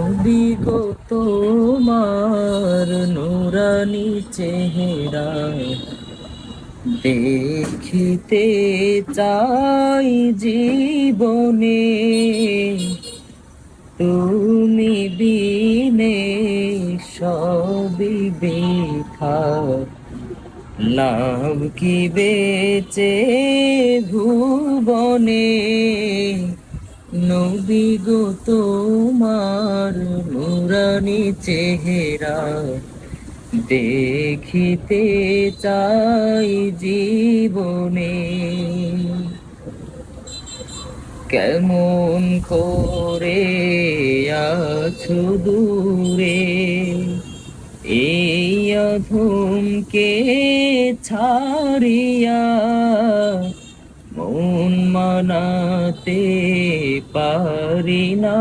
নবী গো তোমার নুরানি চেহারা দেখিতে চাই জীবনে, তুমি বিনে সবই বৃথা, লাভ কি বেচে ভুবনে। নবী গো তোমার নুরানি চেহারা দেখিতে চাই জীবনে, কেমন করে আছো দূরে এই অধমকে ছাড়িয়া, মন মানাতে পারি না।